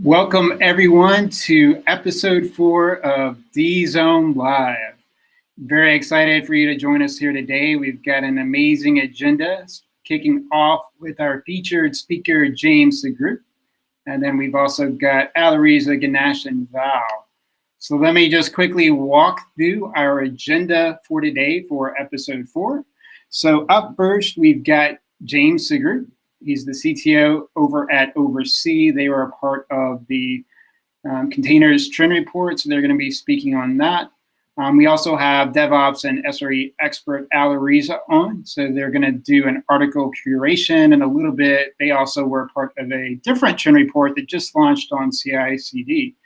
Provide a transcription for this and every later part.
Welcome everyone to episode 4 of DZone Live. Very excited for you to join us here today. We've got an amazing agenda, kicking off with our featured speaker, James Sugrue. And then we've also got Alireza Chegini and Val. So let me just quickly walk through our agenda for today for episode 4. So up first, we've got James Sugrue. He's the CTO over at Oversee. They were a part of the containers trend report, so they're going to be speaking on that. We also have DevOps and SRE expert Alireza on, so they're going to do an article curation and a little bit. They also were part of a different trend report that just launched on CI/CD.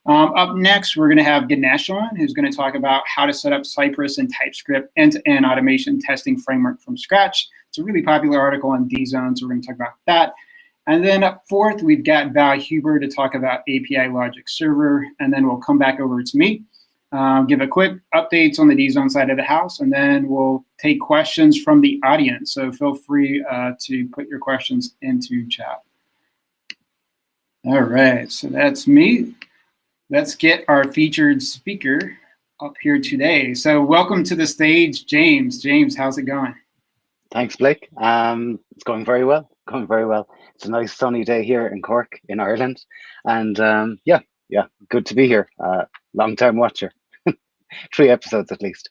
Up next, we're going to have Ganesh on, who's going to talk about how to set up Cypress and TypeScript end-to-end automation testing framework from scratch. It's a really popular article on DZone, so we're going to talk about that. And then up fourth, we've got Val Huber to talk about API Logic Server, and then we'll come back over to me, give a quick updates on the DZone side of the house, and then we'll take questions from the audience. So feel free to put your questions into chat. All right, so that's me. Let's get our featured speaker up here today. So welcome to the stage, James. James, how's it going? Thanks, Blake. It's going very well, It's a nice sunny day here in Cork, in Ireland. And yeah, good to be here. Long time watcher, 3 episodes at least.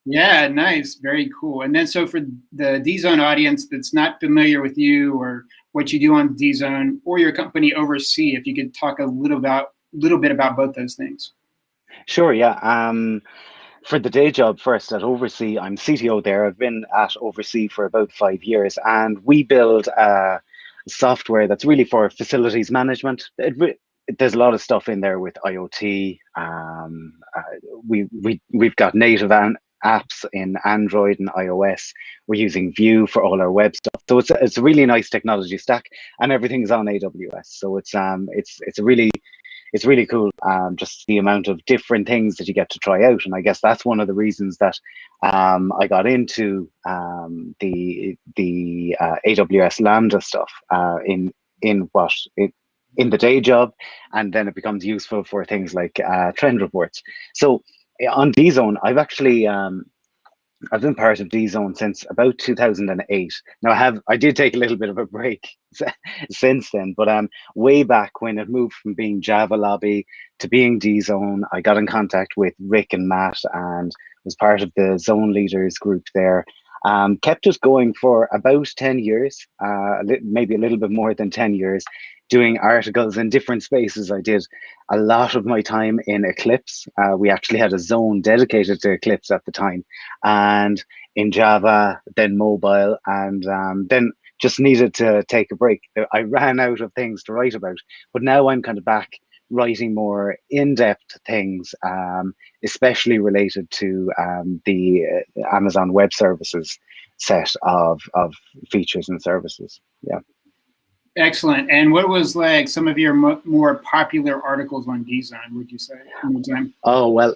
Yeah, nice, very cool. And then so for the DZone audience that's not familiar with you or what you do on DZone or your company Oversee, if you could talk a little bit about both those things. Sure, yeah. For the day job first at Oversee, I'm CTO there. I've been at Oversee for about 5 years, and we build software that's really for facilities management. There's a lot of stuff in there with IoT. We've got native apps in Android and iOS. We're using Vue for all our web stuff. So it's a really nice technology stack, and everything's on AWS. So it's really cool, just the amount of different things that you get to try out. And I guess that's one of the reasons that I got into the AWS Lambda stuff in the day job, and then it becomes useful for things like trend reports. So on DZone, I've been part of DZone since about 2008. Now I did take a little bit of a break since then, but way back when it moved from being Java Lobby to being DZone, I got in contact with Rick and Matt and was part of the Zone Leaders group there. Kept it going for about 10 years, maybe a little bit more than 10 years, doing articles in different spaces. I did a lot of my time in Eclipse. We actually had a zone dedicated to Eclipse at the time, and in Java, then mobile, and then just needed to take a break. I ran out of things to write about, but now I'm kind of back writing more in-depth things, especially related to the Amazon Web Services set of features and services. Yeah. Excellent. And what was like some of your more popular articles on DZone, would you say? Oh, well,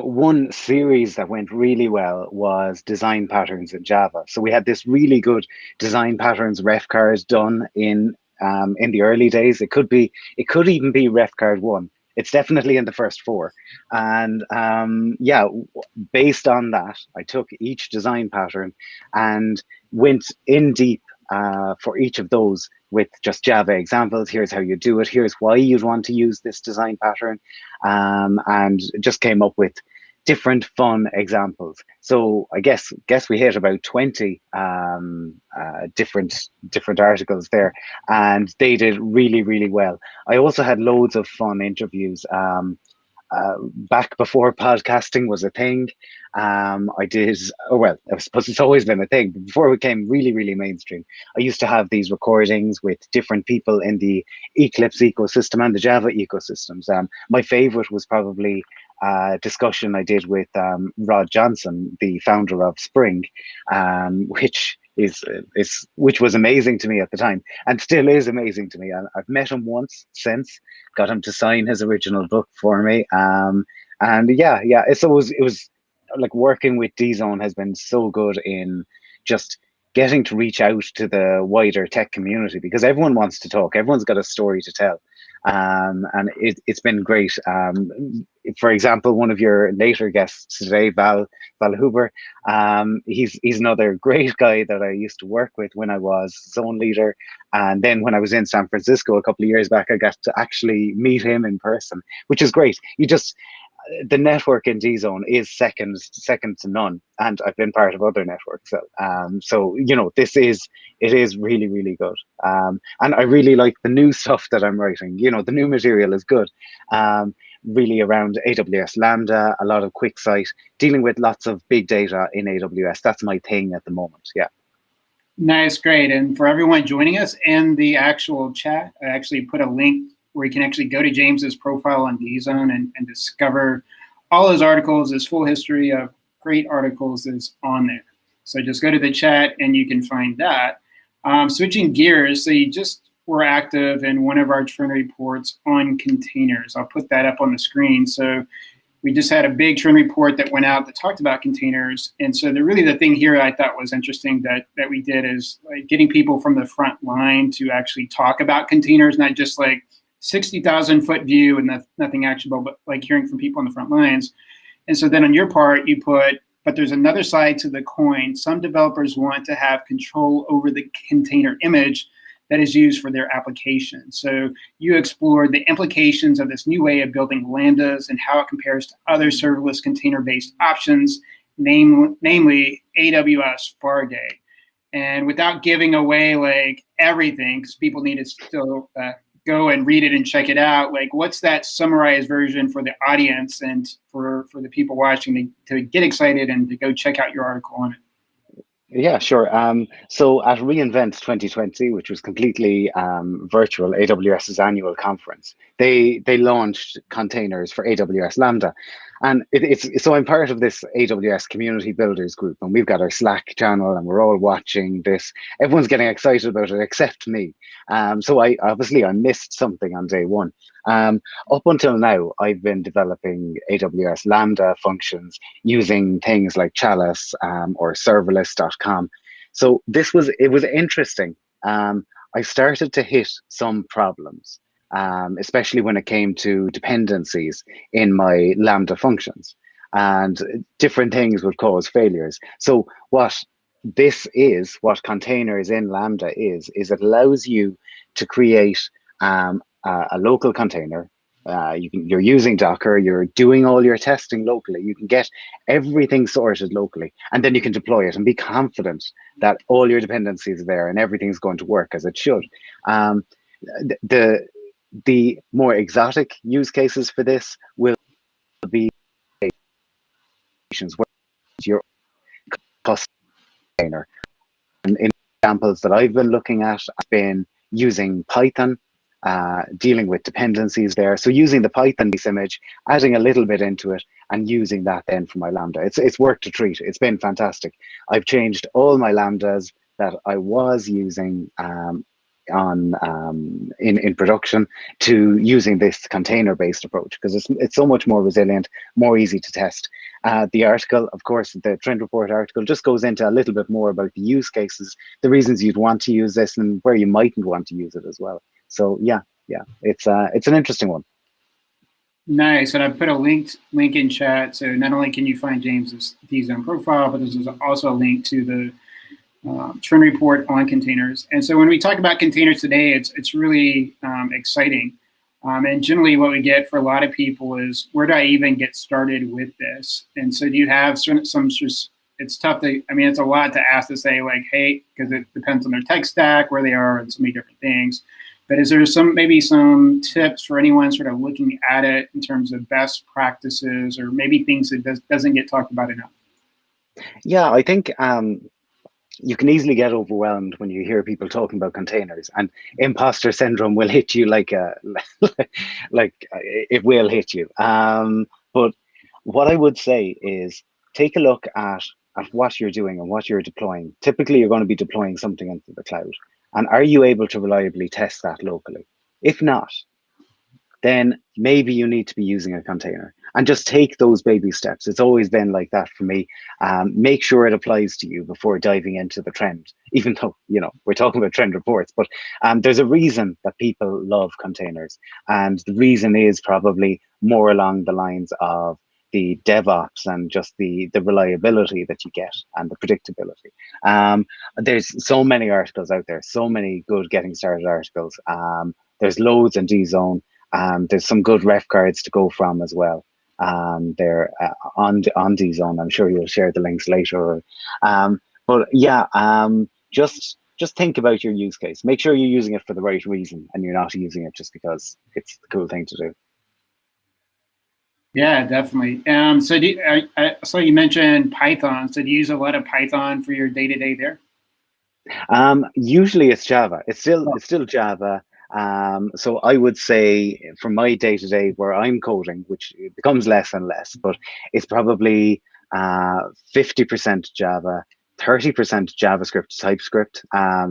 one series that went really well was design patterns in Java. So we had this really good design patterns ref card done in the early days. It could even be ref card 1. It's definitely in the first 4. And yeah, based on that, I took each design pattern and went in deep for each of those with just Java examples. Here's how you do it. Here's why you'd want to use this design pattern, and just came up with different fun examples. So I guess we hit about 20 different articles there, and they did really, really well. I also had loads of fun interviews. back before podcasting was a thing. I did, well, I suppose it's always been a thing, but before it became really, really mainstream, I used to have these recordings with different people in the Eclipse ecosystem and the Java ecosystems. My favorite was probably a discussion I did with Rod Johnson, the founder of Spring, which was amazing to me at the time and still is amazing to me. I've met him once since, got him to sign his original book for me. And yeah, it was like working with DZone has been so good in just getting to reach out to the wider tech community because everyone wants to talk. Everyone's got a story to tell. And it's been great. For example, one of your later guests today, Val Huber, he's another great guy that I used to work with when I was zone leader. And then when I was in San Francisco a couple of years back, I got to actually meet him in person, which is great. The network in DZone is second to none, and I've been part of other networks. So it is really, really good. And I really like the new stuff that I'm writing. The new material is good. Really around AWS Lambda, a lot of QuickSight, dealing with lots of big data in AWS. That's my thing at the moment. Yeah. Nice, great. And for everyone joining us in the actual chat, I actually put a link where you can actually go to James's profile on DZone and discover all his articles. His full history of great articles is on there. So just go to the chat and you can find that. Switching gears, so you just were active in one of our trend reports on containers. I'll put that up on the screen. So we just had a big trend report that went out that talked about containers. And so the thing here I thought was interesting that we did is like getting people from the front line to actually talk about containers, not just like 60,000 foot view and nothing actionable, but like hearing from people on the front lines. And so then on your part, you put, but there's another side to the coin. Some developers want to have control over the container image that is used for their application. So you explored the implications of this new way of building Lambdas and how it compares to other serverless container-based options, namely AWS Fargate. And without giving away like everything, because people need to still go and read it and check it out, like what's that summarized version for the audience and for the people watching to get excited and to go check out your article on it? Yeah, sure. So at reInvent 2020, which was completely virtual, AWS's annual conference, they launched containers for AWS Lambda. And so I'm part of this AWS community builders group, and we've got our Slack channel, and we're all watching this. Everyone's getting excited about it except me. So I missed something on day one. Up until now, I've been developing AWS Lambda functions using things like Chalice or serverless.com. So it was interesting. I started to hit some problems, especially when it came to dependencies in my Lambda functions, and different things would cause failures. So what containers in Lambda is it allows you to create a local container. You're using Docker, you're doing all your testing locally, you can get everything sorted locally, and then you can deploy it and be confident that all your dependencies are there and everything's going to work as it should. The more exotic use cases for this will be where your container. And in examples that I've been looking at, I've been using Python, dealing with dependencies there. So using the Python base image, adding a little bit into it, and using that then for my Lambda. It's worked a treat. It's been fantastic. I've changed all my Lambdas that I was using in production to using this container-based approach because it's so much more resilient, more easy to test. The article, of course, the trend report article just goes into a little bit more about the use cases, the reasons you'd want to use this, and where you mightn't want to use it as well. So yeah, it's an interesting one. Nice, and I put a link in chat. So not only can you find James's DZone profile, but there's also a link to the trend report on containers. And so when we talk about containers today, it's really exciting. And generally what we get for a lot of people is, where do I even get started with this? And so do you have some it's tough to, it's a lot to ask to say like, hey, because it depends on their tech stack, where they are, and so many different things. But is there maybe some tips for anyone sort of looking at it in terms of best practices, or maybe things that doesn't get talked about enough? Yeah, I think you can easily get overwhelmed when you hear people talking about containers, and imposter syndrome will hit you like it will hit you. But what I would say is take a look at what you're doing and what you're deploying. Typically, you're going to be deploying something into the cloud, and are you able to reliably test that locally? If not, then maybe you need to be using a container, and just take those baby steps. It's always been like that for me. Make sure it applies to you before diving into the trend, even though, we're talking about trend reports, but there's a reason that people love containers. And the reason is probably more along the lines of the DevOps and just the reliability that you get and the predictability. There's so many articles out there, so many good getting started articles. There's loads in DZone. There's some good ref cards to go from as well. They're on DZone. I'm sure you'll share the links later. But yeah, just think about your use case. Make sure you're using it for the right reason, and you're not using it just because it's the cool thing to do. Yeah, definitely. So I saw you mentioned Python. So do you use a lot of Python for your day-to-day there? Usually it's Java. It's still Java. So I would say for my day-to-day where I'm coding, which becomes less and less, but it's probably 50% Java, 30% JavaScript, TypeScript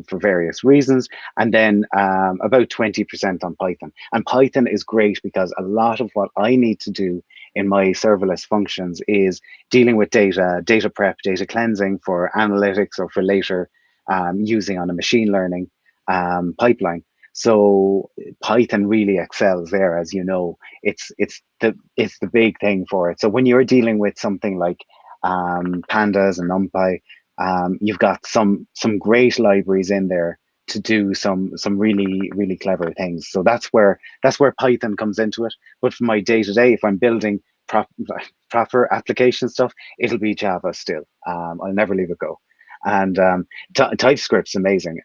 for various reasons, and then about 20% on Python. And Python is great because a lot of what I need to do in my serverless functions is dealing with data prep, data cleansing for analytics or for later using on a machine learning pipeline. So Python really excels there, as you know. It's the big thing for it. So when you're dealing with something like pandas and NumPy, you've got some great libraries in there to do some really clever things. So that's where Python comes into it. But for my day-to-day, if I'm building proper application stuff, it'll be Java still. I'll never leave it go. And TypeScript's amazing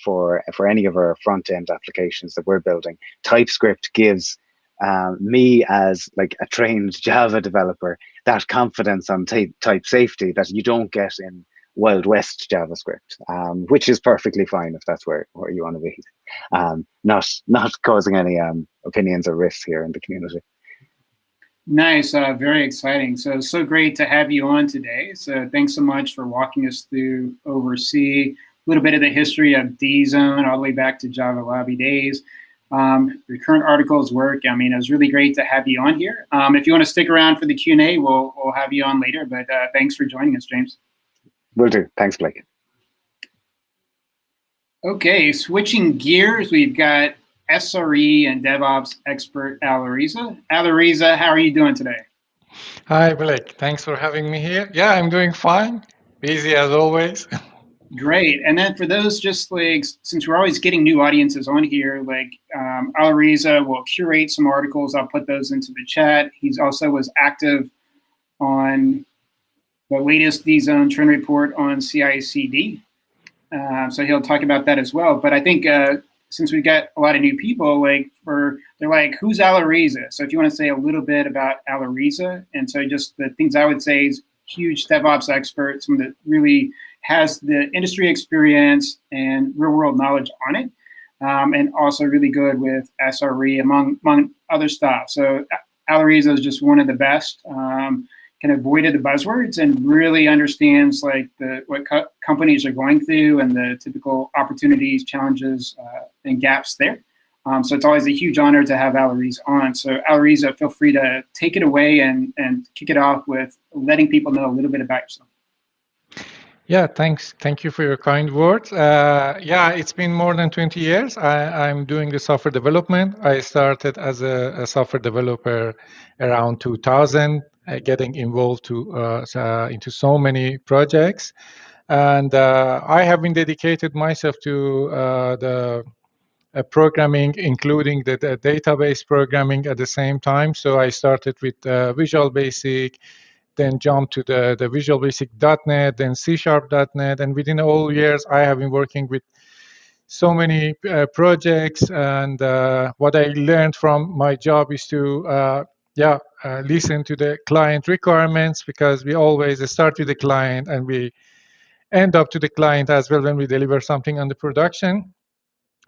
for any of our front-end applications that we're building. TypeScript gives me, as like a trained Java developer, that confidence on type safety that you don't get in Wild West JavaScript, which is perfectly fine if that's where you want to be. Not causing any opinions or rifts here in the community. Nice, very exciting. So great to have you on today. So thanks so much for walking us through oversee, a little bit of the history of DZone all the way back to Java Lobby days. Your current articles work. I mean, it was really great to have you on here. If you want to stick around for the Q&A, we'll have you on later. But thanks for joining us, James. Will do. Thanks, Blake. Okay, switching gears, we've got SRE and DevOps expert Alireza. Alireza, how are you doing today? Hi, Blake. Thanks for having me here. Yeah, I'm doing fine. Busy as always. Great. And then for those, just like, since we're always getting new audiences on here, like Alireza will curate some articles. I'll put those into the chat. He's also was active on the latest DZone trend report on CI/CD. So he'll talk about that as well. But I think since we've got a lot of new people, they're like, who's Alireza? So if you want to say a little bit about Alireza, and so just the things I would say is huge DevOps expert, someone that really has the industry experience and real world knowledge on it, and also really good with SRE among other stuff. So Alireza is just one of the best. Kind of avoided the buzzwords and really understands like what companies are going through and the typical opportunities, challenges, and gaps there. So it's always a huge honor to have Alireza on. So Alireza, feel free to take it away and kick it off with letting people know a little bit about yourself. Yeah, thanks. Thank you for your kind words. Yeah, it's been more than 20 years. I'm doing the software development. I started as a software developer around 2000, getting involved into so many projects. And I have been dedicated myself to the programming, including the database programming at the same time. So I started with Visual Basic, then jumped to the Visual Basic .NET, then C#.NET, and within all years I have been working with so many projects, and what I learned from my job is to listen to the client requirements, because we always start with the client and we end up to the client as well when we deliver something on the production.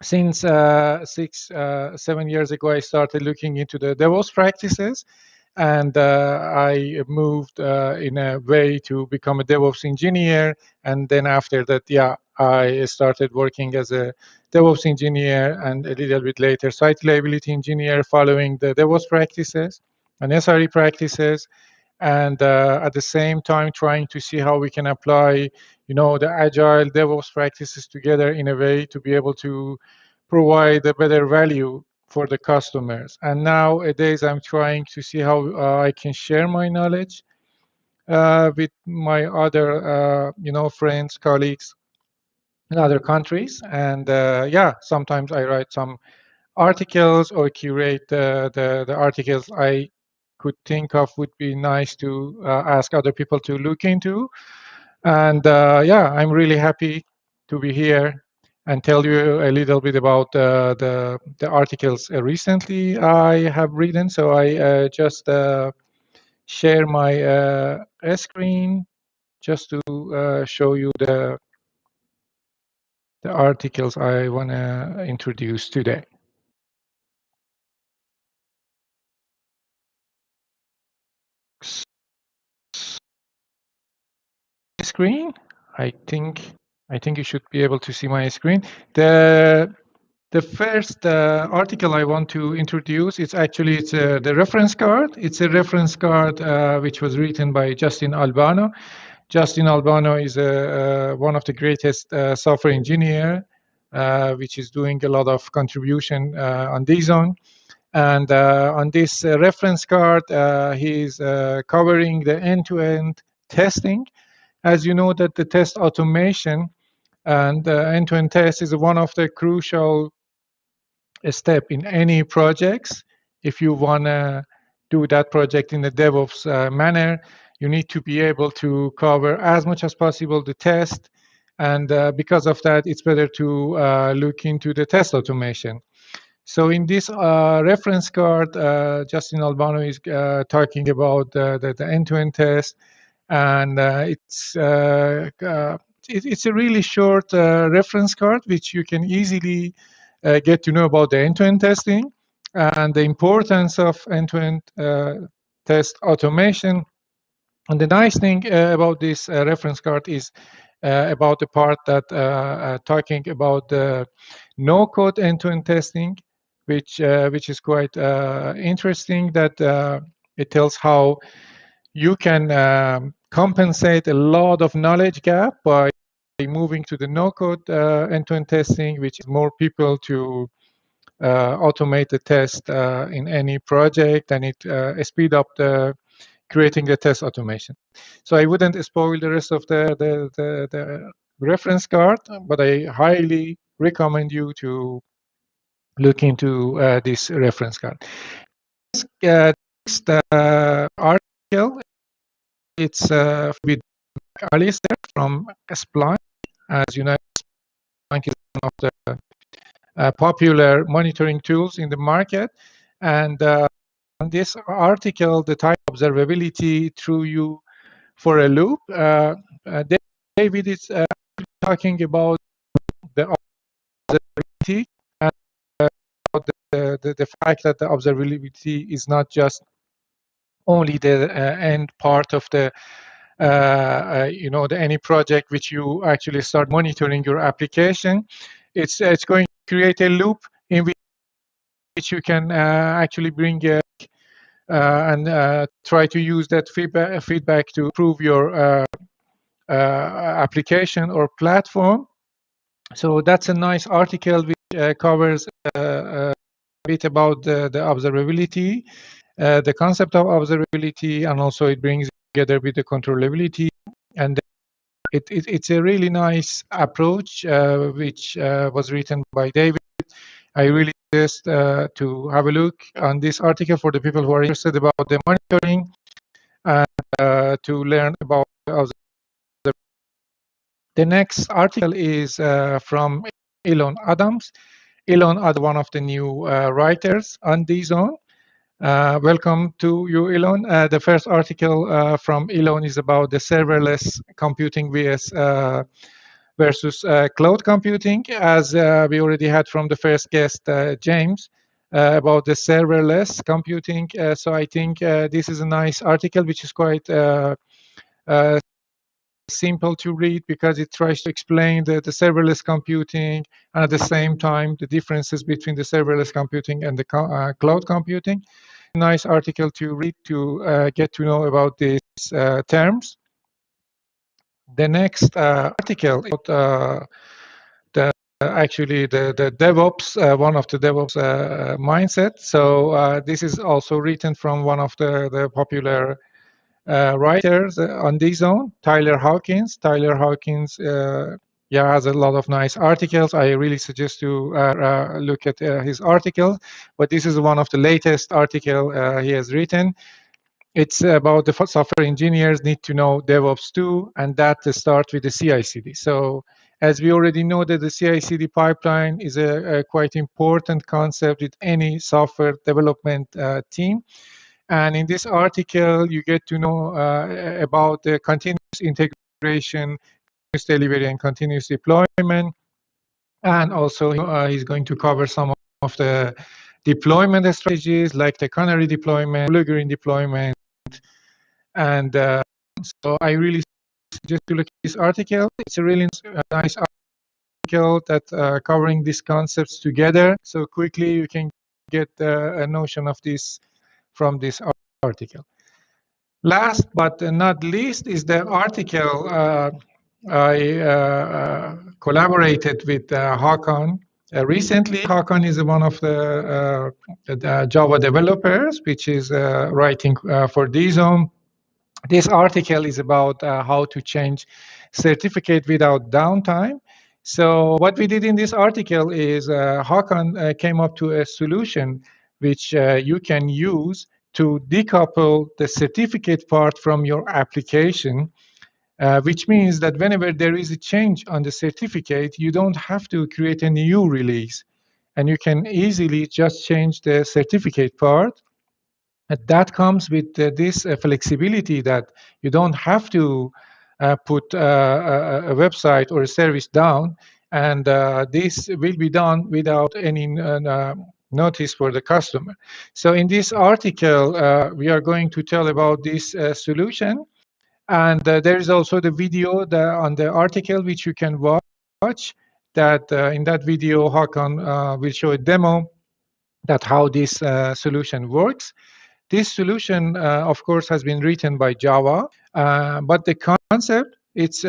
Since 7 years ago, I started looking into the DevOps practices, and I moved in a way to become a DevOps engineer. And then after that, I started working as a DevOps engineer, and a little bit later, site reliability engineer, following the DevOps practices and SRE practices, and at the same time trying to see how we can apply, the agile DevOps practices together in a way to be able to provide a better value for the customers. And nowadays, I'm trying to see how I can share my knowledge with my other, friends, colleagues in other countries. And sometimes I write some articles or curate the articles I could think of would be nice to ask other people to look into. And I'm really happy to be here and tell you a little bit about the articles recently I have written. So I just share my screen just to show you the articles I want to introduce today. Screen. I think you should be able to see my screen. The first article I want to introduce is actually the reference card. It's a reference card which was written by Justin Albano. Justin Albano is one of the greatest software engineer, which is doing a lot of contribution on DZone. And on this reference card, he's covering the end-to-end testing. As you know, that the test automation and end-to-end test is one of the crucial step in any projects. If you want to do that project in a DevOps manner, you need to be able to cover as much as possible the test. And because of that, it's better to look into the test automation. So in this reference card, Justin Albano is talking about the end-to-end test, and it's a really short reference card which you can easily get to know about the end-to-end testing and the importance of end-to-end test automation. And the nice thing about this reference card is about the part that talking about the no-code end-to-end testing, which is quite interesting. That it tells how you can compensate a lot of knowledge gap by moving to the no-code end-to-end testing, which is more people to automate the test in any project, and it speed up the creating the test automation. So I wouldn't spoil the rest of the reference card, but I highly recommend you to look into this reference card. Next article, it's with Alireza from Splunk. As you know, Splunk is one of the popular monitoring tools in the market. And on this article, the type observability threw you for a loop. David is talking about the observability and about the fact that the observability is not just only the end part of the any project which you actually start monitoring your application. It's going to create a loop in which you can actually bring and try to use that feedback to improve your application or platform. So that's a nice article which covers a bit about the observability, the concept of observability, and also it brings together with the controllability. And it's a really nice approach which was written by David. I really suggest to have a look on this article for the people who are interested about the monitoring and to learn about the next article is from Elon Adams. Elon is one of the new writers on DZone. Welcome to you, Elon. The first article from Elon is about the serverless computing versus cloud computing, as we already had from the first guest, James, about the serverless computing. So I think this is a nice article, which is quite simple to read because it tries to explain the serverless computing and at the same time the differences between the serverless computing and the cloud computing. Nice article to read to get to know about these terms. The next article about actually the DevOps, one of the DevOps mindset. So this is also written from one of the popular writers on DZone, Tyler Hawkins. Tyler Hawkins has a lot of nice articles. I really suggest to look at his article, but this is one of the latest article he has written. It's about the software engineers need to know DevOps too, and that starts with the CI/CD. So as we already know that the CI/CD pipeline is a quite important concept with any software development team. And in this article, you get to know about the continuous integration, continuous delivery, and continuous deployment. And also, he's going to cover some of the deployment strategies, like the canary deployment, blue-green deployment. And so I really suggest to look at this article. It's a really nice article that covering these concepts together. So quickly, you can get a notion of this from this article. Last but not least is the article I collaborated with Hakan recently. Hakan is one of the Java developers, which is writing for DZone. This article is about how to change certificate without downtime. So what we did in this article is Hakan came up to a solution which you can use to decouple the certificate part from your application, which means that whenever there is a change on the certificate, you don't have to create a new release. And you can easily just change the certificate part. That comes with this flexibility that you don't have to put a website or a service down, and this will be done without any notice for the customer. So in this article, we are going to tell about this solution, and there is also the video on the article which you can watch. That in that video, Hakan will show a demo that how this solution works. This solution, of course, has been written by Java, but the concept it's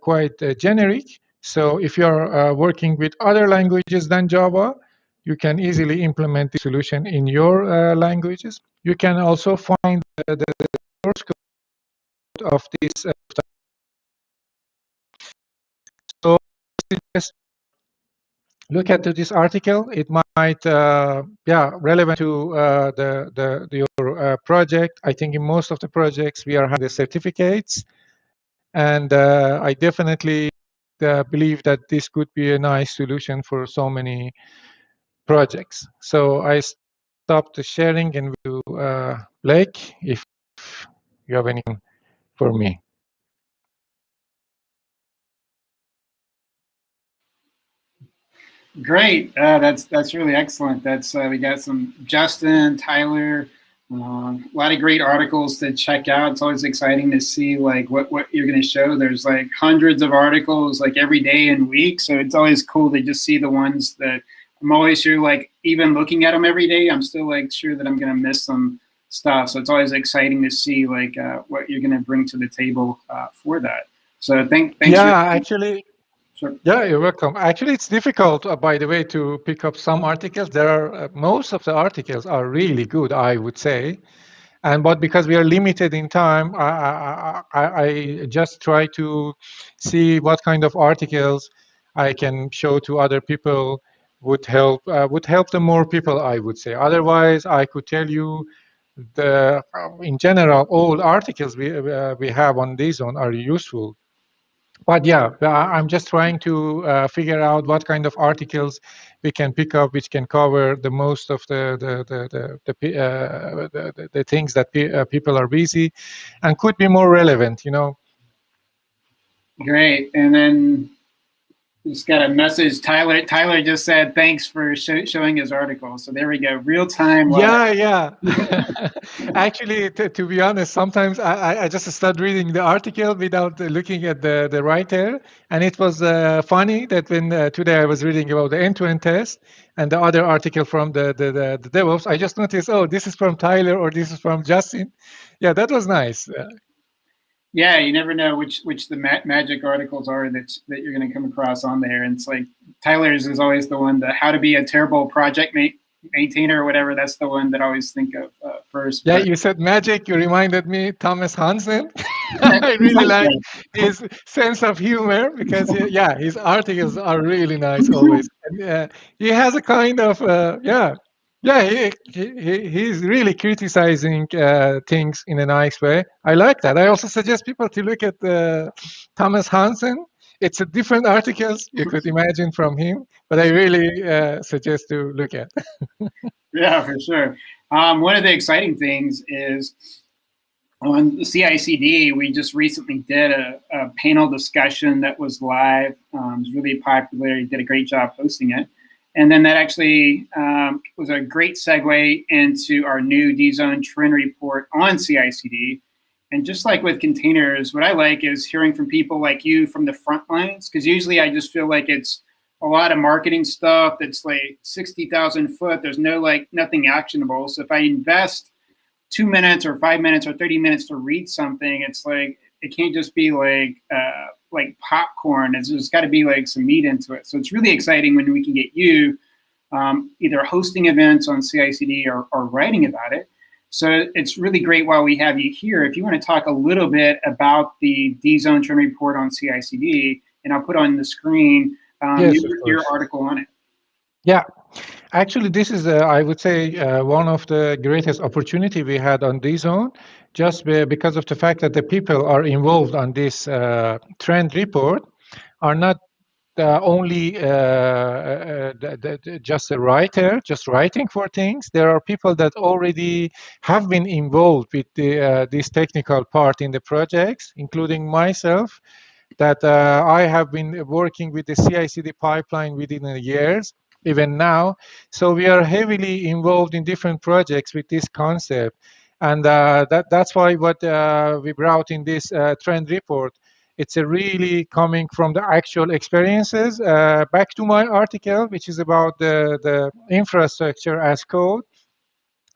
quite generic. So if you're working with other languages than Java, you can easily implement the solution in your languages. You can also find the source code of this. So just look at this article. It might, relevant to your project. I think in most of the projects we are having the certificates, and I definitely believe that this could be a nice solution for so many projects. So I stopped the sharing and will Blake, if you have anything for me. Great. That's really excellent. That's we got some Justin, Tyler, a lot of great articles to check out. It's always exciting to see like what you're going to show. There's like hundreds of articles like every day and week, so it's always cool to just see the ones that I'm always sure like even looking at them every day, I'm still like sure that I'm going to miss some stuff. So it's always exciting to see like what you're going to bring to the table for that. So thanks. Yeah, actually. Sure. Yeah, you're welcome. Actually, it's difficult, by the way, to pick up some articles. There are most of the articles are really good, I would say, but because we are limited in time, I just try to see what kind of articles I can show to other people would help the more people, I would say. Otherwise, I could tell you in general all articles we have on DZone are useful. But yeah, I'm just trying to figure out what kind of articles we can pick up, which can cover the most of the things that people are busy, and could be more relevant. Great. And then just got a message. Tyler just said thanks for showing his article. So there we go. Real time. Yeah. Actually, to be honest, sometimes I just start reading the article without looking at the writer, and it was funny that when today I was reading about the end-to-end test and the other article from the Devops, I just noticed, oh, this is from Tyler or this is from Justin. Yeah, that was nice. Yeah, you never know which the magic articles are that you're going to come across on there. And it's like Tyler's is always the one, the how to be a terrible project maintainer or whatever. That's the one that I always think of first. Yeah, you said magic. You reminded me Thomas Hansen. I really like his sense of humor because yeah, his articles are really nice always. And, he has a kind of he's really criticizing things in a nice way. I like that. I also suggest people to look at Thomas Hansen. It's a different articles you could imagine from him, but I really suggest to look at. Yeah, for sure. One of the exciting things is on the CI/CD, we just recently did a panel discussion that was live. It was really popular. You did a great job hosting it. And then that actually was a great segue into our new DZone trend report on CI/CD. And just like with containers, what I like is hearing from people like you from the front lines, because usually I just feel like it's a lot of marketing stuff that's like 60,000 foot. There's nothing actionable. So if I invest 2 minutes or 5 minutes or 30 minutes to read something, it's like it can't just be like popcorn. There's got to be like some meat into it. So it's really exciting when we can get you either hosting events on CI/CD or writing about it. So it's really great while we have you here. If you want to talk a little bit about the DZone trend report on CI/CD, and I'll put on the screen your article on it. Yeah, actually, this is, I would say, one of the greatest opportunity we had on DZone, just because of the fact that the people are involved on this trend report are not only just a writer, just writing for things. There are people that already have been involved with this technical part in the projects, including myself, that I have been working with the CI/CD pipeline within years, even now. So we are heavily involved in different projects with this concept. And that's why what we brought in this trend report, it's really coming from the actual experiences. Back to my article, which is about the infrastructure as code.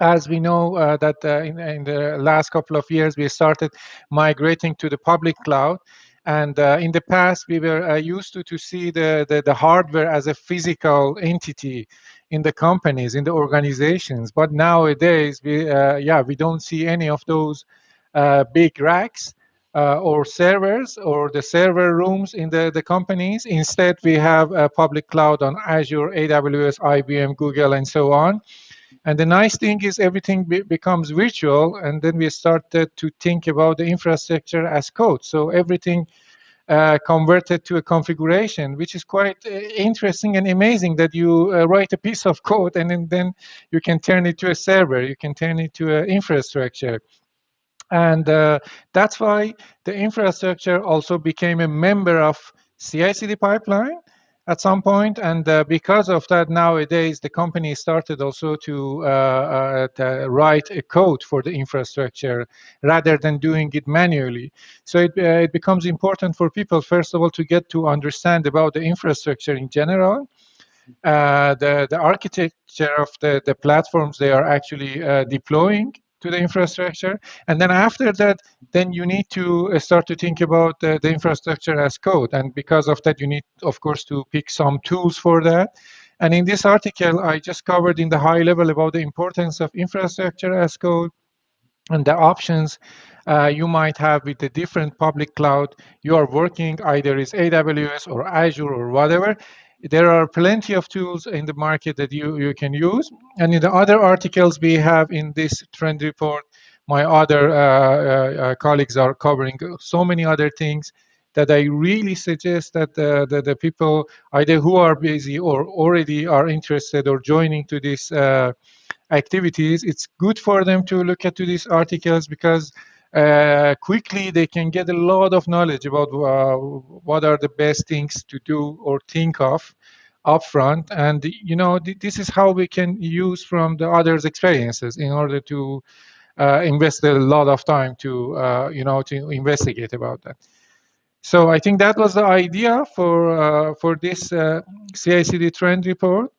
As we know that in the last couple of years, we started migrating to the public cloud. And in the past, we were used to see the hardware as a physical entity in the companies, in the organizations. But nowadays, we don't see any of those big racks or servers or the server rooms in the companies. Instead, we have a public cloud on Azure, AWS, IBM, Google, and so on. And the nice thing is everything becomes virtual, and then we started to think about the infrastructure as code. So everything converted to a configuration, which is quite interesting and amazing that you write a piece of code and then you can turn it to a server, you can turn it to an infrastructure. And that's why the infrastructure also became a member of CI/CD pipeline at some point, and because of that, nowadays the company started also to write a code for the infrastructure rather than doing it manually. So it becomes important for people, first of all, to get to understand about the infrastructure in general, the architecture of the platforms they are actually deploying to the infrastructure, and then after that, then you need to start to think about the infrastructure as code. And because of that, you need, of course, to pick some tools for that. And in this article, I just covered in the high level about the importance of infrastructure as code and the options you might have with the different public cloud you are working, either is AWS or Azure or whatever. There are plenty of tools in the market that you can use. And in the other articles we have in this trend report, my other colleagues are covering so many other things that I really suggest that the people either who are busy or already are interested or joining to this activities, it's good for them to look at to these articles, because quickly they can get a lot of knowledge about what are the best things to do or think of upfront. And this is how we can use from the others' experiences in order to invest a lot of time to to investigate about that. So I think that was the idea for this CI/CD trend report,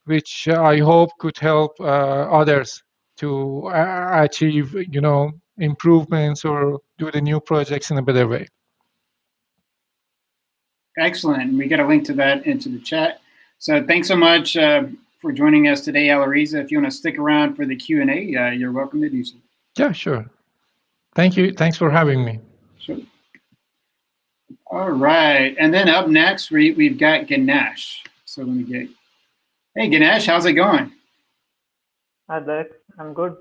which I hope could help others to achieve, improvements or do the new projects in a better way. Excellent. We got a link to that into the chat. So thanks so much for joining us today, Alireza. If you want to stick around for the Q&A, you're welcome to do so. Yeah, sure. Thank you. Thanks for having me. Sure. All right. And then up next, we've got Ganesh. So let me get... Hey, Ganesh, how's it going? Hi, Derek. I'm good.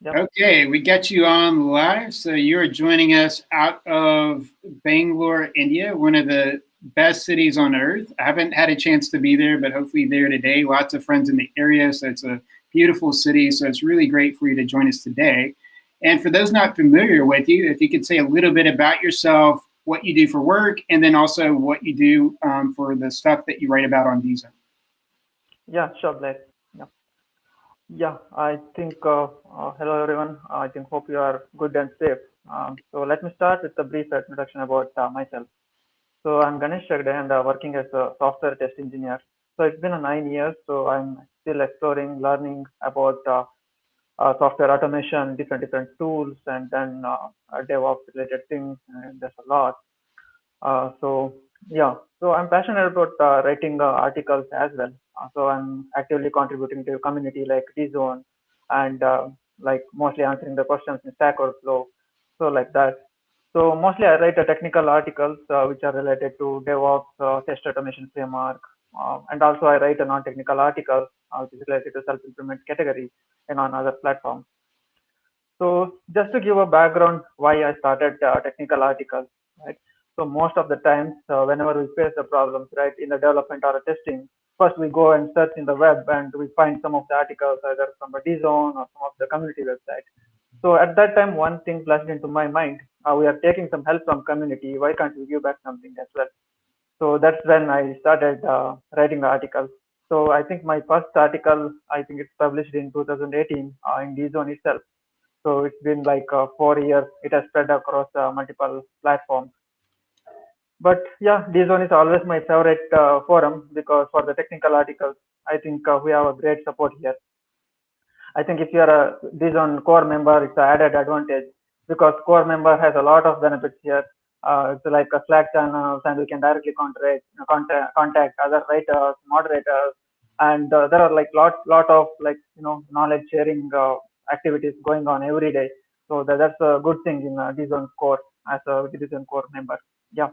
Yep. Okay, we got you on live. So you're joining us out of Bangalore, India, one of the best cities on earth. I haven't had a chance to be there, but hopefully there today. Lots of friends in the area, so it's a beautiful city. So it's really great for you to join us today. And for those not familiar with you, if you could say a little bit about yourself, what you do for work, and then also what you do for the stuff that you write about on DZone. Yeah, sure, Blake. Yeah, I think, hello everyone. I think hope you are good and safe. So let me start with a brief introduction about myself. So I'm Ganesh Chegini and working as a software test engineer. So it's been 9 years, so I'm still exploring, learning about software automation, different tools, and then DevOps related things, and there's a lot. So I'm passionate about writing articles as well. So I'm actively contributing to a community like DZone, and like mostly answering the questions in Stack Overflow. So like that. So mostly I write technical articles which are related to DevOps, test automation framework, and also I write a non-technical article which is related to self-implement category and on other platforms. So just to give a background why I started technical articles, right? So most of the times, whenever we face the problems, right, in the development or testing, first we go and search in the web and we find some of the articles either from a DZone or some of the community website. So at that time, one thing flashed into my mind: we are taking some help from community. Why can't we give back something as well? So that's when I started writing articles. So I think my first article, I think it's published in 2018 in DZone itself. So it's been like 4 years. It has spread across multiple platforms. But yeah, DZone is always my favorite forum, because for the technical articles, I think we have a great support here. I think if you're a DZone core member, it's an added advantage, because core member has a lot of benefits here. It's like a Slack channels, and we can directly contact other writers, moderators, and there are like lot of knowledge sharing activities going on every day. So that's a good thing in DZone core as a DZone core member. Yeah.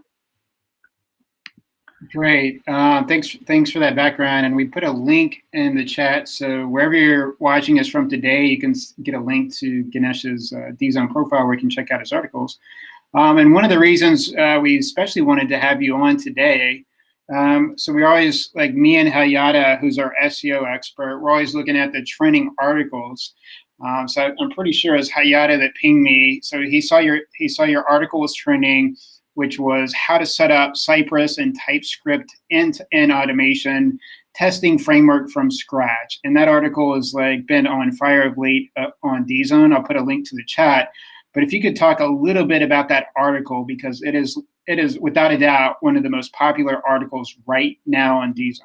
Great. Thanks for that background. And we put a link in the chat. So wherever you're watching us from today, you can get a link to Ganesh's DZone profile where you can check out his articles. And one of the reasons we especially wanted to have you on today, so we're always, like me and Hayata, who's our SEO expert, we're always looking at the trending articles. So I'm pretty sure it's Hayata that pinged me. So he saw your article was trending, which was how to set up Cypress and TypeScript end-to-end automation testing framework from scratch. And that article has been on fire of late on DZone. I'll put a link to the chat. But if you could talk a little bit about that article, because it is without a doubt one of the most popular articles right now on DZone.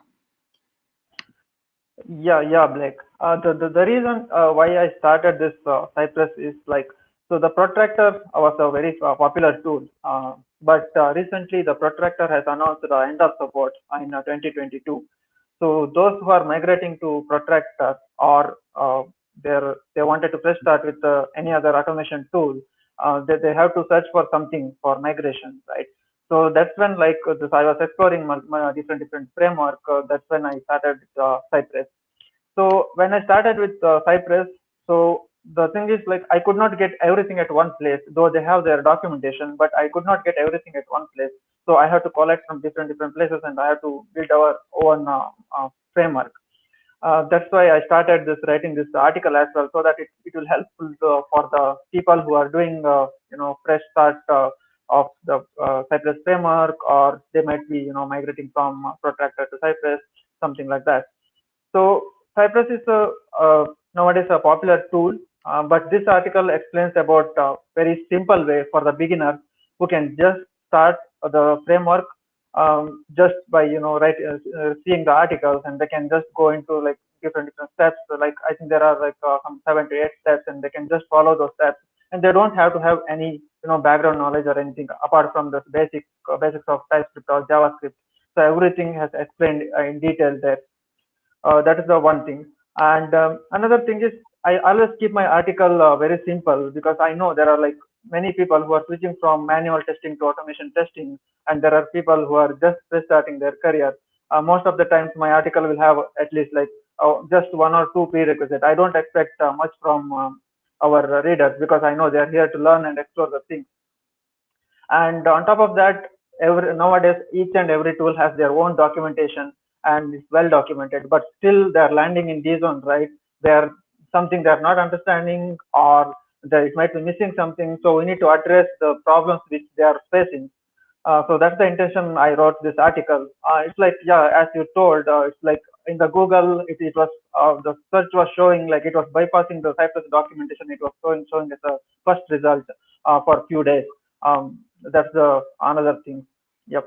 Yeah, Blake. The reason why I started this Cypress is so the protractor was a very popular tool, but recently the protractor has announced the end of support in 2022. So those who are migrating to protractor, or they wanted to press start with any other automation tool, they have to search for something for migration, right? So that's when I was exploring my different framework. That's when I started Cypress. So when I started with Cypress, so the thing is I could not get everything at one place, though they have their documentation, but I could not get everything at one place. So I have to collect from different places, and I have to build our own framework. That's why I started writing this article as well, so that it will helpful for the people who are doing fresh start of the Cypress framework, or they might be migrating from Protractor to Cypress, something like that. So Cypress is nowadays a popular tool, but this article explains about a very simple way for the beginner who can just start the framework just by seeing the articles, and they can just go into like different steps. So, like I think there are like some 7 to 8 steps, and they can just follow those steps, and they don't have to have any background knowledge or anything apart from the basics of TypeScript or JavaScript. So everything has explained in detail there. That is the one thing. And another thing is, I always keep my article very simple, because I know there are like many people who are switching from manual testing to automation testing, and there are people who are just starting their career. Most of the times my article will have at least like just 1 or 2 prerequisites. I don't expect much from our readers, because I know they are here to learn and explore the things. And on top of that, nowadays each and every tool has their own documentation, and it's well documented, but still they're landing in DZone, right? They're something they're not understanding, or that it might be missing something. So we need to address the problems which they are facing. So that's the intention I wrote this article. It's like, yeah, as you told, it's like in the Google, it was the search was showing like it was bypassing the Cypress documentation. It was showing as a first result for a few days. That's the another thing. Yep.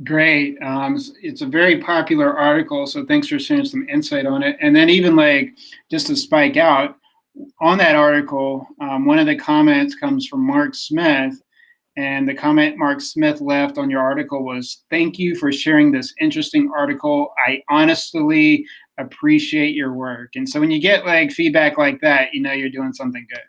Great. It's a very popular article, so thanks for sharing some insight on it. And then even like just to spike out on that article, one of the comments comes from Mark Smith, and the comment Mark Smith left on your article was, "Thank you for sharing this interesting article. I honestly appreciate your work." And so when you get like feedback like that, you know you're doing something good.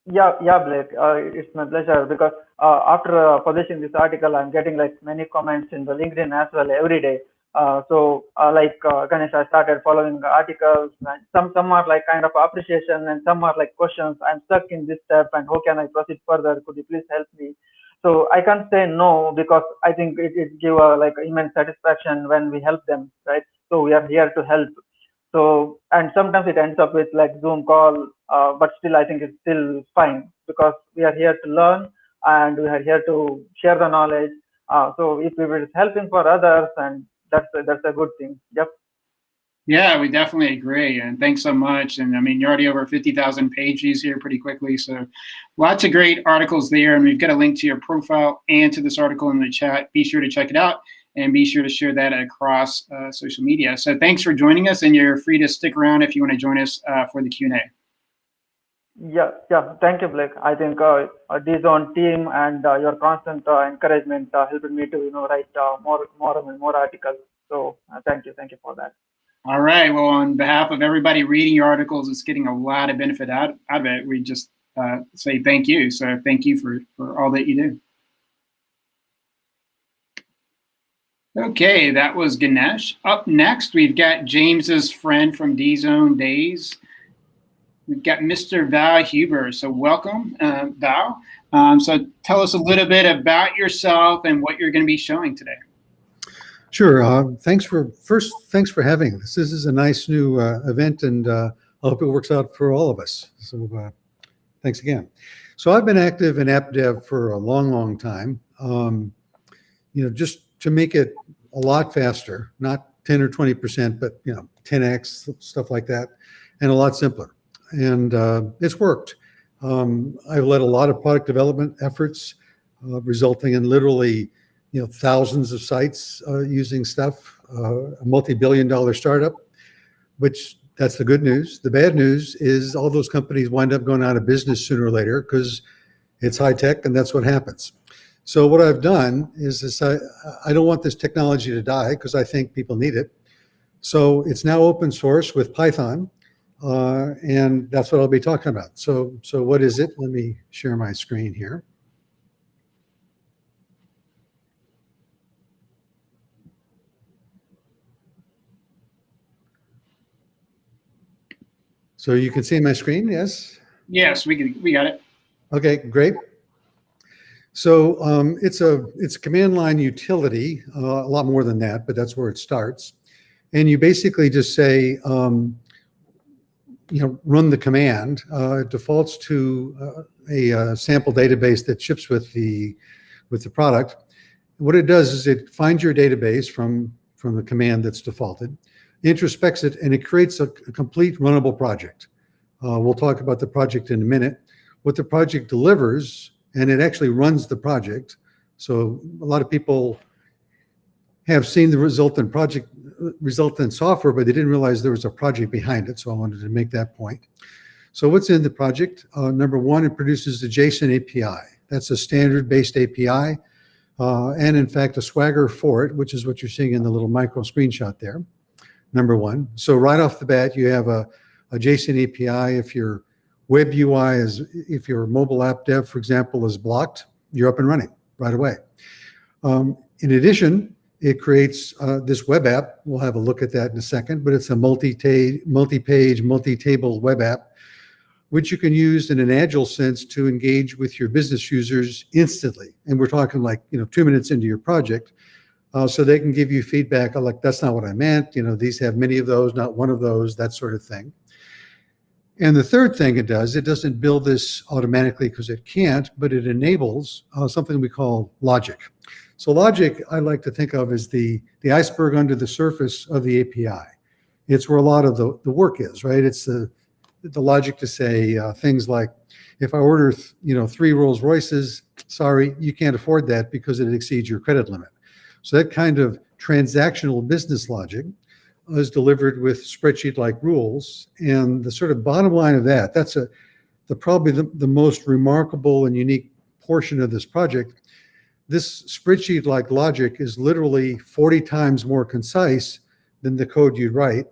Yeah, Blake. It's my pleasure, because after publishing this article, I'm getting like many comments in the LinkedIn as well every day. Ganesh, I started following the articles, and some are like kind of appreciation, and some are like questions. I'm stuck in this step, and how can I proceed further? Could you please help me? So I can't say no, because I think it gives like immense satisfaction when we help them, right? So we are here to help. So, and sometimes it ends up with like Zoom call, but still I think it's still fine, because we are here to learn, and we are here to share the knowledge. So if we were helping for others, and that's a good thing. Yep. Yeah, we definitely agree. And thanks so much. And I mean, you're already over 50,000 page views here pretty quickly. So lots of great articles there. And we've got a link to your profile and to this article in the chat. Be sure to check it out, and be sure to share that across social media. So thanks for joining us, and you're free to stick around if you want to join us for the Q&A. Yeah. Thank you, Blake. I think DZone team and your constant encouragement helped me to write more articles. So thank you for that. All right. Well, on behalf of everybody reading your articles, it's getting a lot of benefit out of it. We just say thank you. So thank you for all that you do. Okay, that was Ganesh. Up next, we've got James's friend from DZone days. We've got Mr. Val Huber. So welcome, Val. So tell us a little bit about yourself and what you're going to be showing today. Sure. Thanks for having us. This is a nice new event, and I hope it works out for all of us. So thanks again. So I've been active in app dev for a long time. Just to make it a lot faster, not 10 or 20%, but 10x, stuff like that, and a lot simpler. And it's worked. I've led a lot of product development efforts, resulting in literally thousands of sites using stuff, a multi-billion-dollar startup, which that's the good news. The bad news is all those companies wind up going out of business sooner or later, because it's high tech, and that's what happens. So what I've done is I don't want this technology to die, because I think people need it. So it's now open source with Python, and that's what I'll be talking about. So what is it? Let me share my screen here. So you can see my screen, yes? Yes, we got it. Okay, great. So it's a command line utility, a lot more than that, but that's where it starts. And you basically just say, run the command. It defaults to a sample database that ships with the product. What it does is it finds your database from the command that's defaulted, introspects it, and it creates a complete runnable project. We'll talk about the project in a minute. What the project delivers, and it actually runs the project. So a lot of people have seen the resultant software, but they didn't realize there was a project behind it. So I wanted to make that point. So what's in the project? Number one, it produces the Json API. That's a standard-based API, and in fact, a Swagger for it, which is what you're seeing in the little micro screenshot there. Number one. So right off the bat, you have a JSON API. If your web UI if your mobile app dev, for example, is blocked, you're up and running right away. In addition, it creates this web app. We'll have a look at that in a second, but it's a multi-page, multi-table web app, which you can use in an agile sense to engage with your business users instantly. And we're talking like, 2 minutes into your project. So they can give you feedback like, that's not what I meant. These have many of those, not one of those, that sort of thing. And the third thing it does, it doesn't build this automatically because it can't, but it enables something we call logic. So logic, I like to think of as the iceberg under the surface of the API. It's where a lot of the work is, right? It's the logic to say things like, if I order, 3 Rolls Royces, sorry, you can't afford that because it exceeds your credit limit. So that kind of transactional business logic is delivered with spreadsheet-like rules. And the sort of bottom line of that's probably the most remarkable and unique portion of this project. This spreadsheet-like logic is literally 40 times more concise than the code you'd write,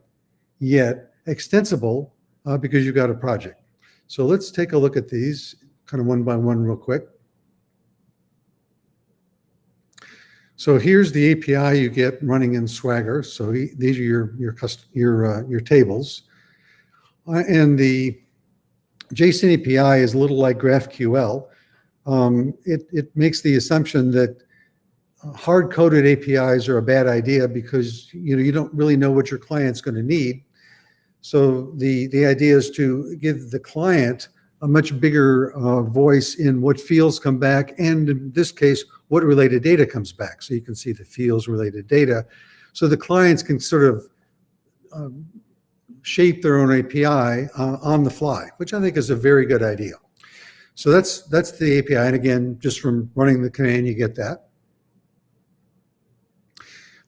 yet extensible because you've got a project. So let's take a look at these kind of one by one real quick. So here's the API you get running in Swagger. So these are your tables. And the JSON API is a little like GraphQL. It makes the assumption that hard-coded APIs are a bad idea because you don't really know what your client's going to need. So the idea is to give the client a much bigger voice in what fields come back, and in this case, what related data comes back. So you can see the fields related data. So the clients can sort of shape their own API on the fly, which I think is a very good idea. So that's the API. And again, just from running the command, you get that.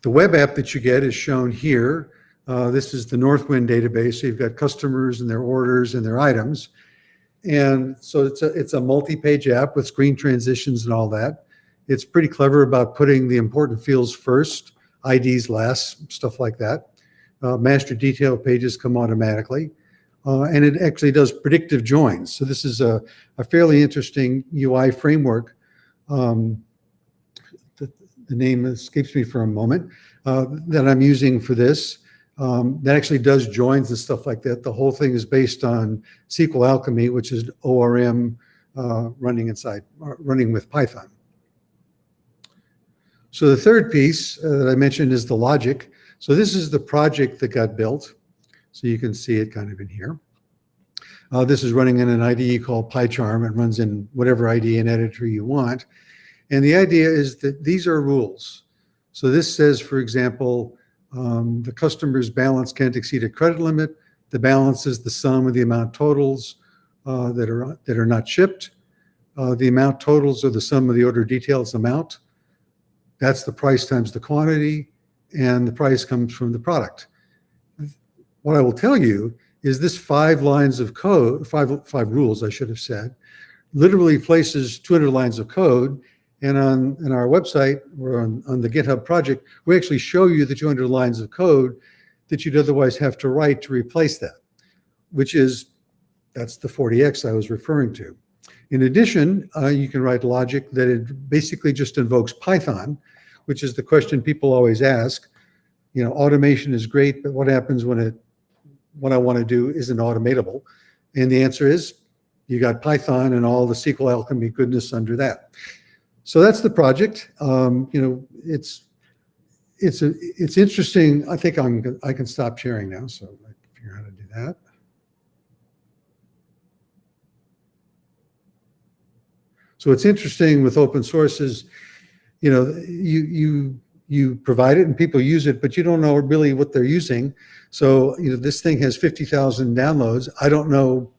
The web app that you get is shown here. This is the Northwind database. So you've got customers and their orders and their items. And so it's a multi-page app with screen transitions and all that. It's pretty clever about putting the important fields first, IDs last, stuff like that. Master detail pages come automatically. And it actually does predictive joins. So this is a fairly interesting UI framework. The name escapes me for a moment, that I'm using for this. That actually does joins and stuff like that. The whole thing is based on SQL Alchemy, which is ORM running with Python. So the third piece that I mentioned is the logic. So this is the project that got built. So you can see it kind of in here. This is running in an IDE called PyCharm. It runs in whatever IDE and editor you want. And the idea is that these are rules. So this says, for example, the customer's balance can't exceed a credit limit. The balance is the sum of the amount totals that are not shipped. The amount totals are the sum of the order details amount. That's the price times the quantity, and the price comes from the product. What I will tell you is this 5 lines of code, five rules, I should have said, literally places 200 lines of code. And on our website or on the GitHub project, we actually show you the 200 lines of code that you'd otherwise have to write to replace that, that's the 40x I was referring to. In addition, you can write logic that it basically just invokes Python, which is the question people always ask. Automation is great, but what happens when what I want to do isn't automatable? And the answer is, you got Python and all the SQL Alchemy goodness under that. So that's the project. It's interesting. I think I can stop sharing now, so I can figure out how to do that. So what's interesting with open source is, you provide it and people use it, but you don't know really what they're using. So, this thing has 50,000 downloads. I don't know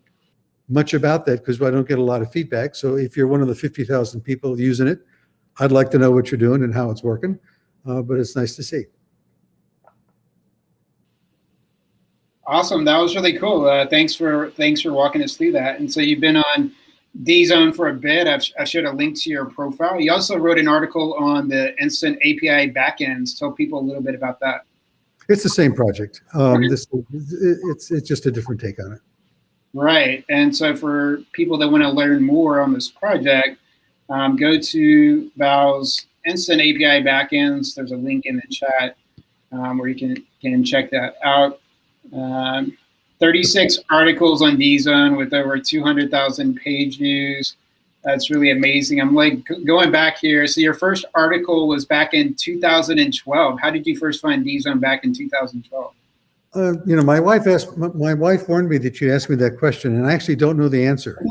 much about that because I don't get a lot of feedback. So if you're one of the 50,000 people using it, I'd like to know what you're doing and how it's working. But it's nice to see. Awesome. That was really cool. Thanks for walking us through that. And so you've been on DZone for a bit. I showed a link to your profile. You also wrote an article on the Instant API backends. Tell people a little bit about that. It's the same project. It's just a different take on it. Right. And so for people that want to learn more on this project, go to Val's Instant API backends. There's a link in the chat where you can check that out. 36 articles on DZone with over 200,000 page views. That's really amazing. I'm like going back here. So your first article was back in 2012. How did you first find DZone back in 2012? My wife warned me that you'd ask me that question, and I actually don't know the answer.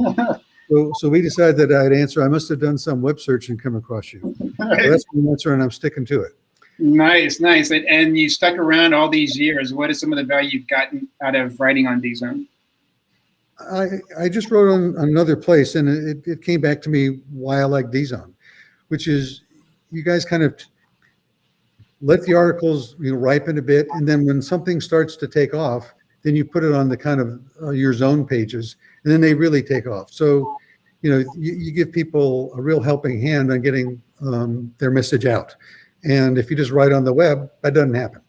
So we decided that I'd answer. I must have done some web search and come across you. So that's the answer, and I'm sticking to it. Nice. And you stuck around all these years. What is some of the value you've gotten out of writing on DZone? I just wrote on another place, and it came back to me why I like DZone, which is you guys kind of let the articles ripen a bit, and then when something starts to take off, then you put it on the kind of your zone pages, and then they really take off. So you give people a real helping hand on getting their message out. And if you just write on the web, that doesn't happen.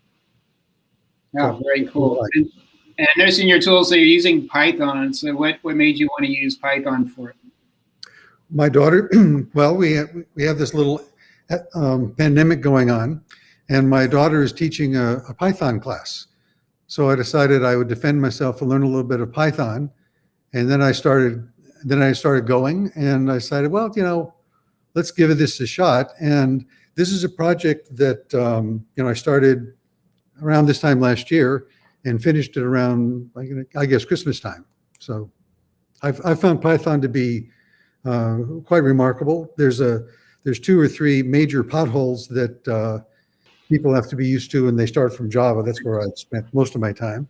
Yeah, so, very cool. And I noticed in your tools that you're using Python. So what made you want to use Python for it? My daughter, well, we have this little pandemic going on, and my daughter is teaching a Python class. So I decided I would defend myself and learn a little bit of Python. And then I started going, and I decided, well, let's give this a shot. And this is a project that I started around this time last year and finished it around, I guess, Christmas time. So I've found Python to be quite remarkable. There's 2 or 3 major potholes that people have to be used to, and they start from Java. That's where I spent most of my time.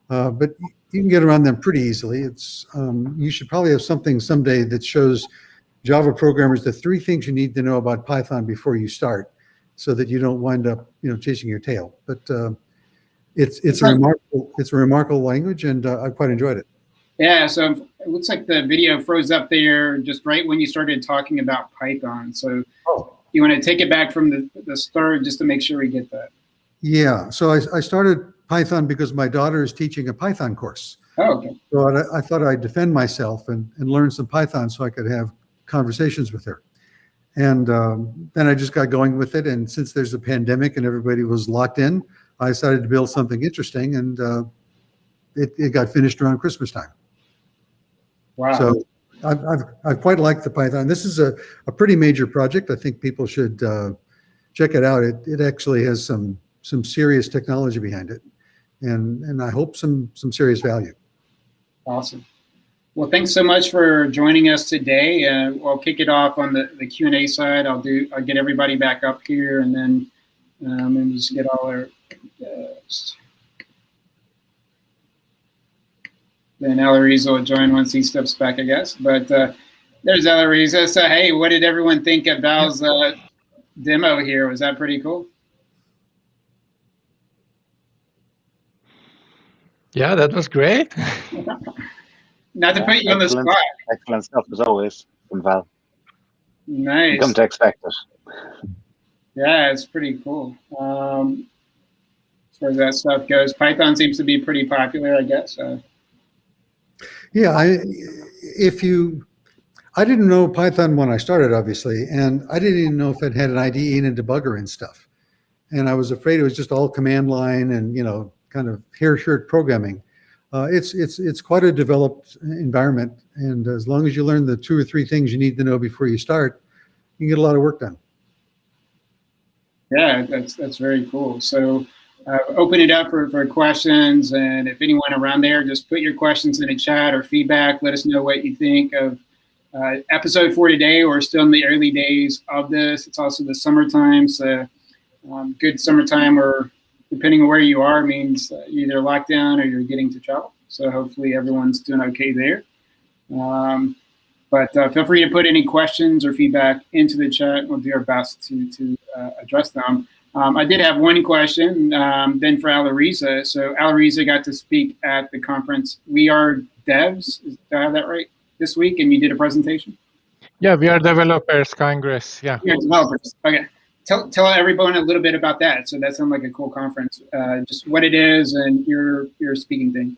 But you can get around them pretty easily. You should probably have something someday that shows Java programmers the 3 things you need to know about Python before you start, so that you don't wind up, chasing your tail. But it's a remarkable language, and I quite enjoyed it. Yeah. So it looks like the video froze up there just right when you started talking about Python. So you want to take it back from the start just to make sure we get that. Yeah. So I started Python because my daughter is teaching a Python course. Oh, okay. So I thought I'd defend myself and learn some Python so I could have conversations with her. And then I just got going with it. And since there's a pandemic and everybody was locked in, I decided to build something interesting, and it got finished around Christmas time. Wow. So I've quite liked the Python. This is a pretty major project. I think people should check it out. It actually has some serious technology behind it, and I hope some serious value. Awesome. Well, thanks so much for joining us today. I'll kick it off on the Q&A side. I'll get everybody back up here, and then and just get all our then Alireza will join once he steps back, I guess. But there's Alireza. So hey, what did everyone think of Val's demo here? Was that pretty cool? Yeah, that was great. Not to put you on the spot. Excellent stuff as always from Val. Nice. You come to expect it. Yeah, it's pretty cool. As far as that stuff goes, Python seems to be pretty popular, I guess. Yeah, I didn't know Python when I started, obviously, and I didn't even know if it had an IDE and a debugger and stuff. And I was afraid it was just all command line and kind of hair-shirt programming. It's quite a developed environment, and as long as you learn the 2 or 3 things you need to know before you start, you can get a lot of work done. Yeah, that's very cool. So open it up for questions, and if anyone around there, just put your questions in the chat or feedback. Let us know what you think of episode 4 today, or still in the early days of this. It's also the summertime, so good summertime, or depending on where you are, means either lockdown or you're getting to travel. So hopefully everyone's doing okay there. But feel free to put any questions or feedback into the chat. We'll do our best to address them. I did have one question then for Alireza. So Alireza got to speak at the conference We Are Devs. Did I have that right? This week, and you did a presentation? Yeah, We Are Developers Congress. Yeah. We Are Developers. Okay. Tell everyone a little bit about that. So that sounds like a cool conference. Just what it is and your speaking thing.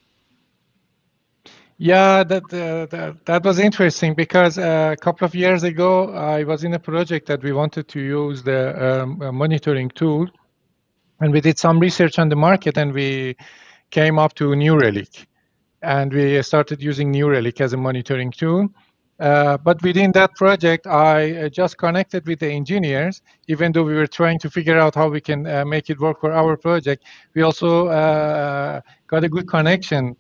Yeah, that was interesting because a couple of years ago, I was in a project that we wanted to use the monitoring tool, and we did some research on the market, and we came up to New Relic, and we started using New Relic as a monitoring tool. But within that project, I just connected with the engineers, even though we were trying to figure out how we can make it work for our project. We also got a good connection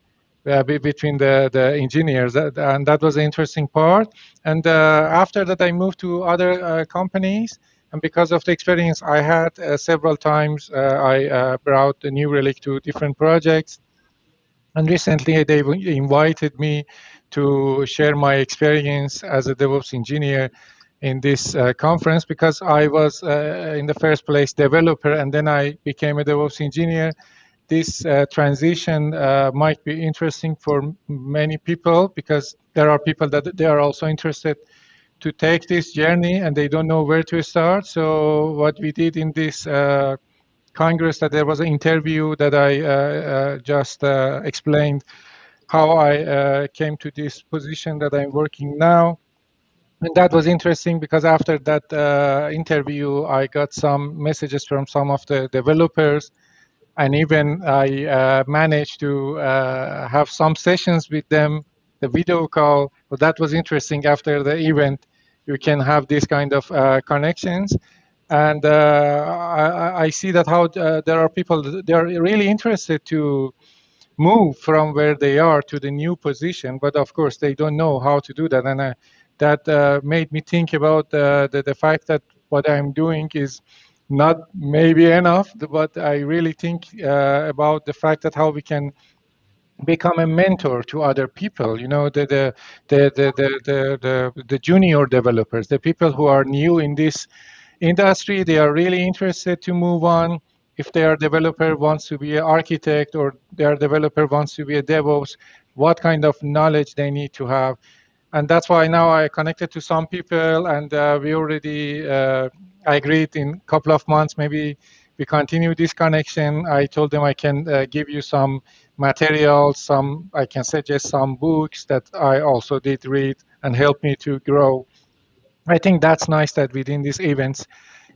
between the engineers, and that was the interesting part. And after that, I moved to other companies, and because of the experience I had several times, I brought the New Relic to different projects. And recently, they invited me to share my experience as a DevOps engineer in this conference, because I was in the first place developer, and then I became a DevOps engineer. This transition might be interesting for many people, because there are people that they are also interested to take this journey and they don't know where to start. So what we did in this Congress, that there was an interview that I just explained how I came to this position that I'm working now. And that was interesting because after that interview, I got some messages from some of the developers. And even I managed to have some sessions with them, the video call. But that was interesting. After the event, you can have these kind of connections. And I see that how there are people, they are really interested to move from where they are to the new position. But of course, they don't know how to do that. And that made me think about the fact that what I'm doing is not maybe enough, but I really think about the fact that how we can become a mentor to other people. You know, the junior developers, the people who are new in this industry, they are really interested to move on. If their developer wants to be an architect, or their developer wants to be a DevOps, what kind of knowledge they need to have. And that's why now I connected to some people, and we already I agreed in a couple of months, maybe we continue this connection. I told them I can give you some materials, I can suggest some books that I also did read and help me to grow. I think that's nice that within these events,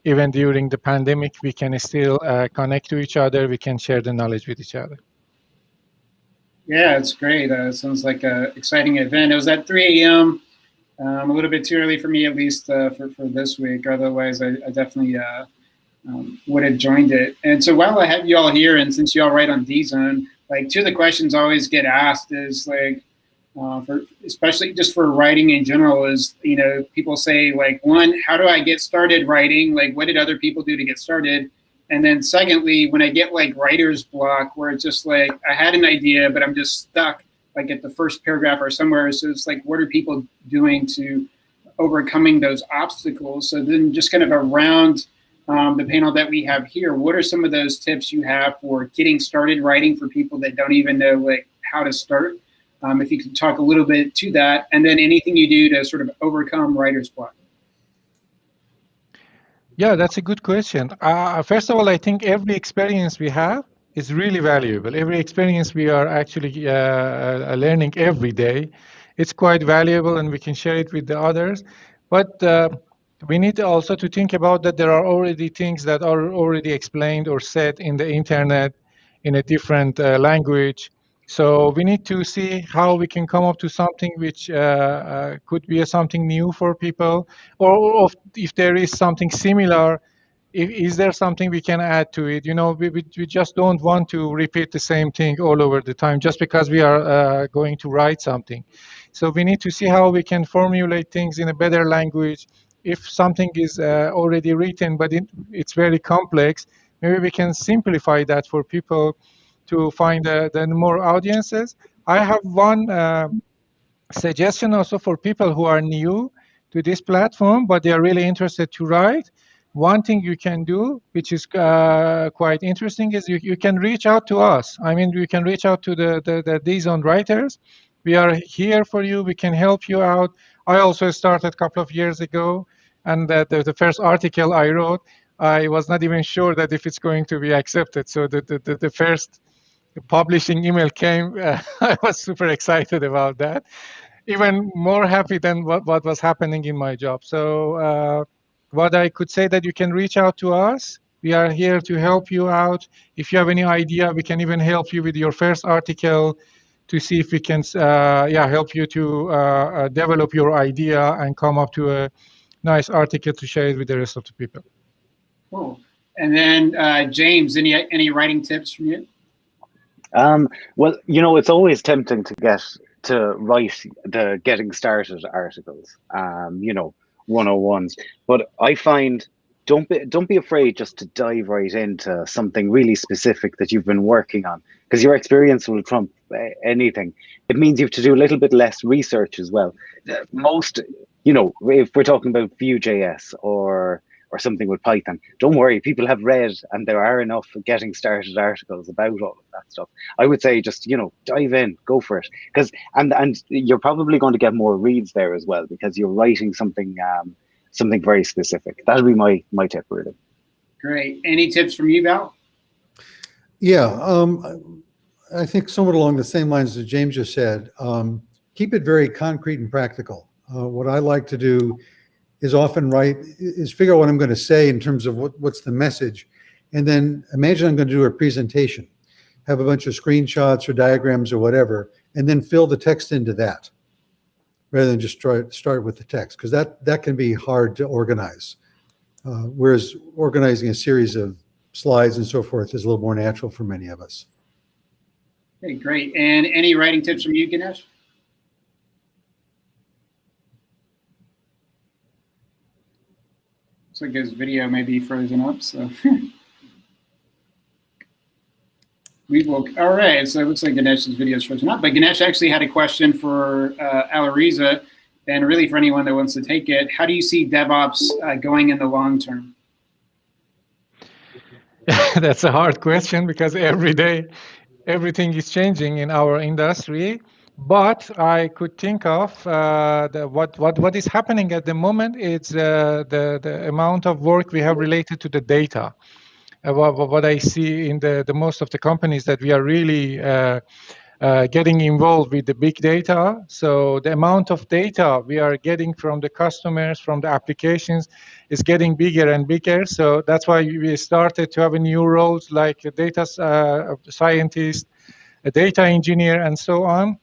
even during the pandemic, we can still connect to each other. We can share the knowledge with each other. Yeah, it's great. Sounds like an exciting event. It was at 3 a.m. A little bit too early for me, at least for this week. Otherwise, I definitely would have joined it. And so while I have you all here, and since you all write on DZone, like two of the questions always get asked is like, especially just for writing in general, is, you know, people say like, one, how do I get started writing? Like, what did other people do to get started? And then secondly, when I get like writer's block, where it's just like, I had an idea, but I'm just stuck like at the first paragraph or somewhere. So it's like, what are people doing to overcoming those obstacles? So then just kind of around the panel that we have here, what are some of those tips you have for getting started writing for people that don't even know like how to start? If you could talk a little bit to that, and then anything you do to sort of overcome writer's block. Yeah, that's a good question. First of all, I think every experience we have is really valuable. Every experience we are actually learning every day, it's quite valuable, and we can share it with the others. But we need also to think about that there are already things that are already explained or said in the internet in a different language. So we need to see how we can come up to something which could be something new for people, or if there is something similar, is there something we can add to it? We just don't want to repeat the same thing all over the time just because we are going to write something. So we need to see how we can formulate things in a better language. If something is already written, but it's very complex, maybe we can simplify that for people to find the more audiences. I have one suggestion also for people who are new to this platform, but they are really interested to write. One thing you can do, which is quite interesting, is you can reach out to us. I mean, you can reach out to the DZone writers. We are here for you. We can help you out. I also started a couple of years ago, and the first article I wrote, I was not even sure that if it's going to be accepted. So the first publishing email came. I was super excited about that, even more happy than what was happening in my job. So what I could say that you can reach out to us. We are here to help you out. If you have any idea, we can even help you with your first article to see if we can help you to develop your idea and come up to a nice article to share it with the rest of the people. Cool. And then James, any writing tips from you? Well, it's always tempting to write the getting started articles, 101s. But I find don't be afraid just to dive right into something really specific that you've been working on, because your experience will trump anything. It means you have to do a little bit less research as well. Most, if we're talking about Vue.js or something with Python, don't worry, people have read, and there are enough getting started articles about all of that stuff. I would say just, dive in, go for it. And you're probably going to get more reads there as well, because you're writing something very specific. That'll be my tip, really. Great. Any tips from you, Val? Yeah, I think somewhat along the same lines that James just said. Keep it very concrete and practical. What I like to do is figure out what I'm going to say in terms of what's the message, and then imagine I'm going to do a presentation, have a bunch of screenshots or diagrams or whatever, and then fill the text into that, rather than just start with the text, because that can be hard to organize. Whereas organizing a series of slides and so forth is a little more natural for many of us. Okay, great. And any writing tips from you, Ganesh? Looks like his video may be frozen up, so we will. All right, so it looks like Ganesh's video is frozen up, but Ganesh actually had a question for Alireza, and really for anyone that wants to take it. How do you see DevOps going in the long term? That's a hard question, because every day everything is changing in our industry. But I could think of what is happening at the moment is the amount of work we have related to the data. What I see in the most of the companies, that we are really getting involved with the big data. So the amount of data we are getting from the customers, from the applications, is getting bigger and bigger. So that's why we started to have new roles like a data scientist, a data engineer, and so on.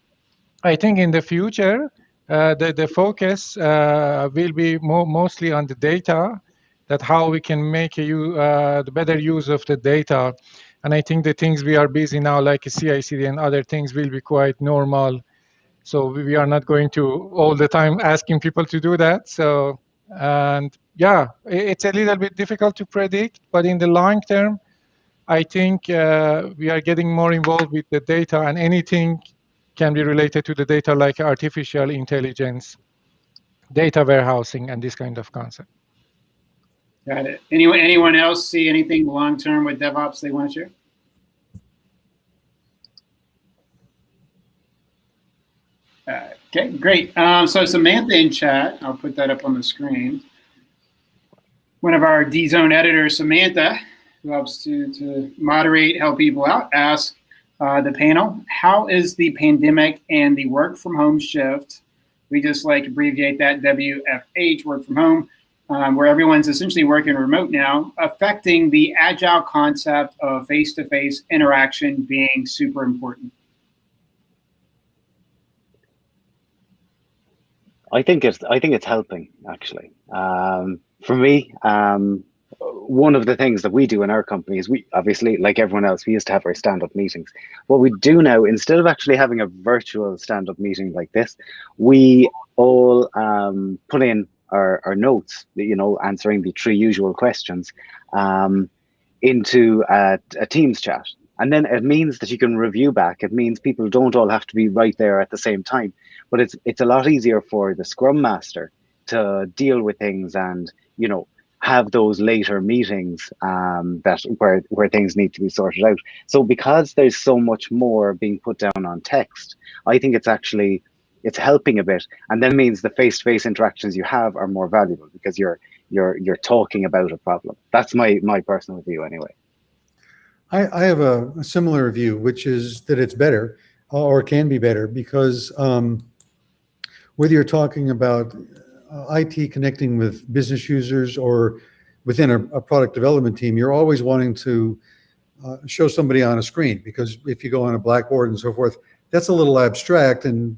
I think in the future, the focus will be mostly on the data, that how we can make the better use of the data. And I think the things we are busy now, like CI/CD and other things, will be quite normal. So we are not going to all the time asking people to do that. So, and yeah, it's a little bit difficult to predict, but in the long term, I think we are getting more involved with the data, and anything can be related to the data, like artificial intelligence, data warehousing, and this kind of concept. Got it. Anyone else see anything long term with DevOps they want to share? Okay, great. So Samantha in chat, I'll put that up on the screen. One of our DZone editors, Samantha, who helps to moderate, help people out, ask the panel, how is the pandemic and the work from home shift, we just like to abbreviate that WFH, work from home, where everyone's essentially working remote now, affecting the agile concept of face-to-face interaction being super important? I think it's helping actually. For me, one of the things that we do in our company is, we obviously, like everyone else, we used to have our stand-up meetings. What we do now, instead of actually having a virtual stand-up meeting like this, we all put in our notes, answering the 3 usual questions, into a Teams chat. And then it means that you can review back. It means people don't all have to be right there at the same time. But it's a lot easier for the Scrum Master to deal with things and, have those later meetings where things need to be sorted out. So because there's so much more being put down on text, I think it's helping a bit, and then means the face-to-face interactions you have are more valuable because you're talking about a problem. That's my personal view anyway. I have a similar view, which is that it's better, or can be better, because whether you're talking about IT connecting with business users or within a product development team, you're always wanting to show somebody on a screen, because if you go on a blackboard and so forth, that's a little abstract and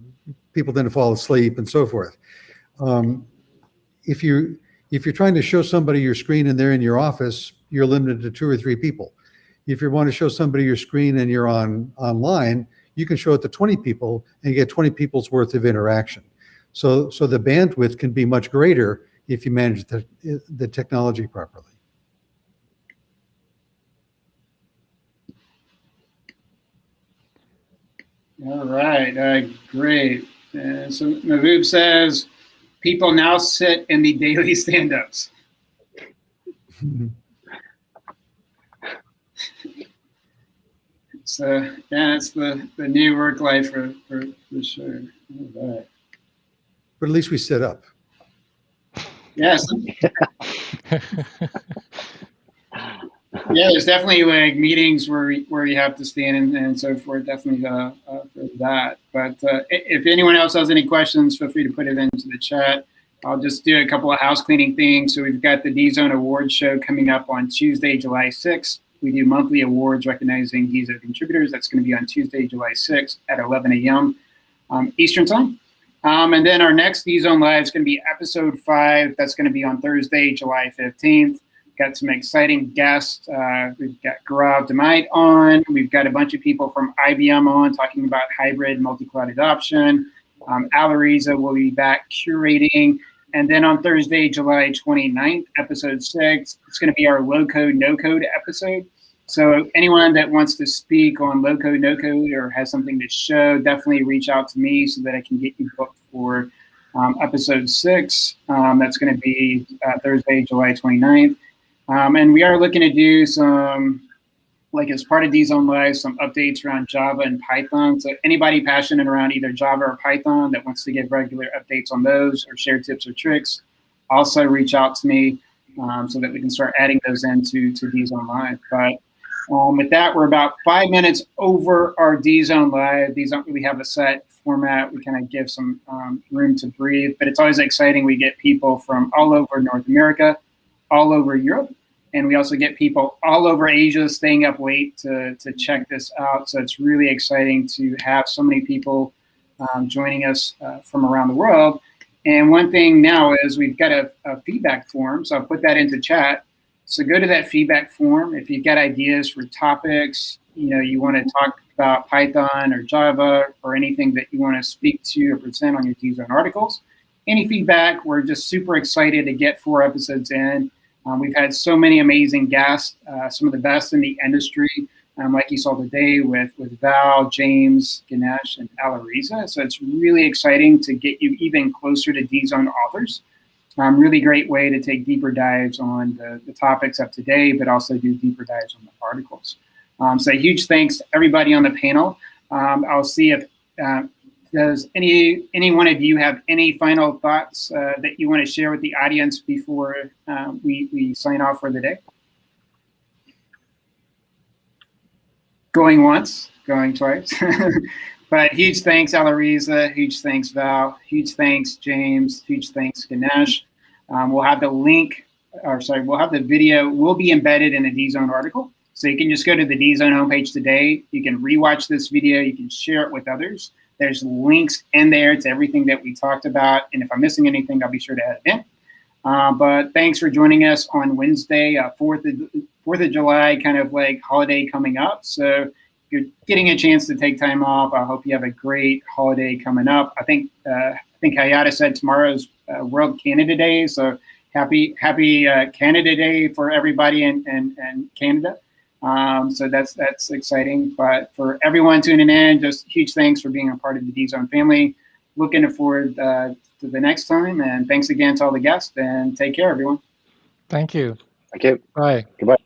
people tend to fall asleep and so forth. If you're trying to show somebody your screen and they're in your office, you're limited to 2 or 3 people. If you want to show somebody your screen and you're online, you can show it to 20 people and you get 20 people's worth of interaction. So the bandwidth can be much greater if you manage the technology properly. All right, great. So Mahbub says, people now sit in the daily stand-ups. So yeah, it's the new work life for sure. All right. But at least we sit up. Yes. Yeah, there's definitely like meetings where you have to stand and so forth. Definitely for that. But if anyone else has any questions, feel free to put it into the chat. I'll just do a couple of house cleaning things. So we've got the DZone Awards show coming up on Tuesday, July 6th. We do monthly awards recognizing DZone contributors. That's going to be on Tuesday, July 6th at 11 a.m. Eastern time. And then our next DZone Live is going to be episode 5. That's going to be on Thursday, July 15th. Got some exciting guests. We've got Gaurav Damait on. We've got a bunch of people from IBM on talking about hybrid multi-cloud adoption. Alireza will be back curating. And then on Thursday, July 29th, episode 6, it's going to be our low-code, no-code episode. So anyone that wants to speak on low-code, no-code, or has something to show, definitely reach out to me so that I can get you booked for episode 6. That's going to be Thursday, July 29th. And we are looking to do some, like as part of DZone Live, some updates around Java and Python. So anybody passionate around either Java or Python that wants to give regular updates on those or share tips or tricks, also reach out to me so that we can start adding those into DZone Live. But with that, we're about 5 minutes over our DZone Live. These don't really have a set format. We kind of give some room to breathe, but it's always exciting. We get people from all over North America, all over Europe, and we also get people all over Asia staying up late to check this out. So it's really exciting to have so many people joining us from around the world. And one thing now is we've got a feedback form, so I'll put that into chat. So go to that feedback form. If you've got ideas for topics, you want to talk about Python or Java or anything that you want to speak to or present on your DZone articles, any feedback, we're just super excited to get 4 episodes in. We've had so many amazing guests, some of the best in the industry, like you saw today with Val, James, Ganesh, and Alireza. So it's really exciting to get you even closer to DZone authors. Really great way to take deeper dives on the topics of today, but also do deeper dives on the articles. So huge thanks to everybody on the panel. I'll see if does any one of you have any final thoughts that you want to share with the audience before we sign off for the day? Going once, going twice. But huge thanks, Alireza. Huge thanks, Val. Huge thanks, James. Huge thanks, Ganesh. We'll have the link, we'll have the video will be embedded in a DZone article. So you can just go to the DZone homepage today. You can rewatch this video. You can share it with others. There's links in there to everything that we talked about. And if I'm missing anything, I'll be sure to add it in. But thanks for joining us on Wednesday, 4th of July, kind of like holiday coming up. So if you're getting a chance to take time off, I hope you have a great holiday coming up. I think Hayata said tomorrow's World Canada Day. So happy Canada Day for everybody in Canada. So that's exciting. But for everyone tuning in, just huge thanks for being a part of the DZone family. Looking forward to the next time. And thanks again to all the guests. And take care, everyone. Thank you. Thank you. Bye. Goodbye.